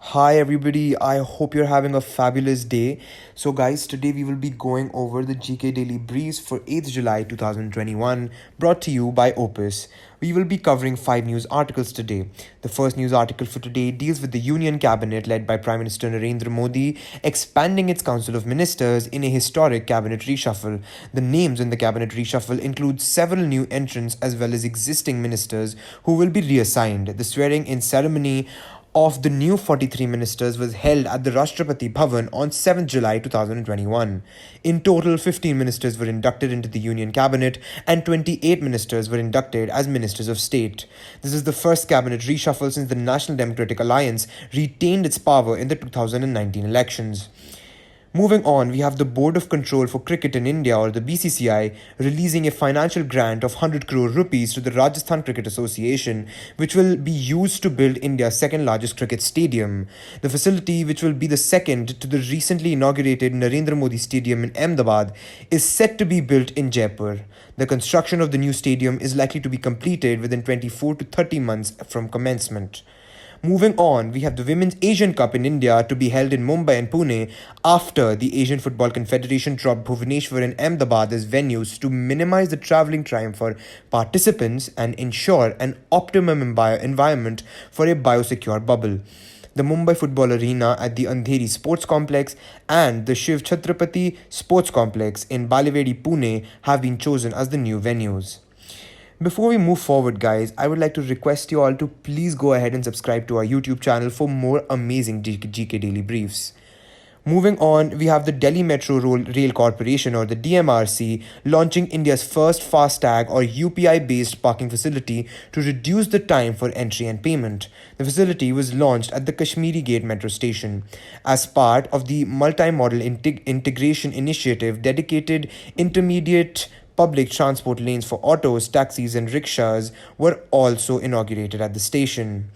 Hi everybody, I hope you're having a fabulous day. So guys, today we will be going over the GK Daily Briefs for 8th July 2021, brought to you by Opus. We will be covering 5 news articles today. The first news article for today deals with the Union Cabinet led by Prime Minister Narendra Modi expanding its Council of Ministers in a historic cabinet reshuffle. The names in the cabinet reshuffle include several new entrants as well as existing ministers who will be reassigned. The swearing in ceremony of the new 43 ministers was held at the Rashtrapati Bhavan on 7th July 2021. In total, 15 ministers were inducted into the Union Cabinet and 28 ministers were inducted as Ministers of State. This is the first cabinet reshuffle since the National Democratic Alliance retained its power in the 2019 elections. Moving on, we have the Board of Control for Cricket in India, or the BCCI, releasing a financial grant of 100 crore rupees to the Rajasthan Cricket Association, which will be used to build India's second largest cricket stadium. The facility, which will be the second to the recently inaugurated Narendra Modi Stadium in Ahmedabad, is set to be built in Jaipur. The construction of the new stadium is likely to be completed within 24 to 30 months from commencement. Moving on, we have the Women's Asian Cup in India to be held in Mumbai and Pune after the Asian Football Confederation dropped Bhubaneswar and Ahmedabad as venues to minimize the travelling time for participants and ensure an optimum environment for a biosecure bubble. The Mumbai Football Arena at the Andheri Sports Complex and the Shiv Chhatrapati Sports Complex in Balewadi, Pune have been chosen as the new venues. Before we move forward, guys, I would like to request you all to please go ahead and subscribe to our YouTube channel for more amazing GK Daily Briefs. Moving on, we have the Delhi Metro Rail Corporation, or the DMRC, launching India's first FASTag or UPI based parking facility to reduce the time for entry and payment. The facility was launched at the Kashmiri Gate metro station. As part of the multi-modal integration initiative, dedicated intermediate public transport lanes for autos, taxis, and rickshaws were also inaugurated at the station.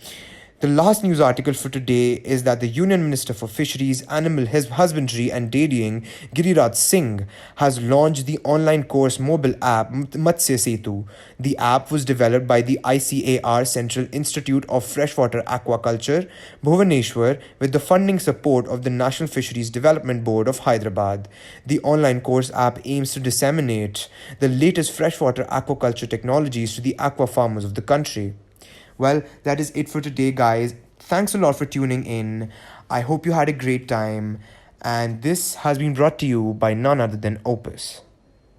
The last news article for today is that the Union Minister for Fisheries, Animal Husbandry and Dairying, Giriraj Singh, has launched the online course mobile app Matsya Setu. The app was developed by the ICAR Central Institute of Freshwater Aquaculture, Bhubaneswar, with the funding support of the National Fisheries Development Board of Hyderabad. The online course app aims to disseminate the latest freshwater aquaculture technologies to the aqua farmers of the country. Well, that is it for today, guys. Thanks a lot for tuning in. I hope you had a great time. And this has been brought to you by none other than Opus.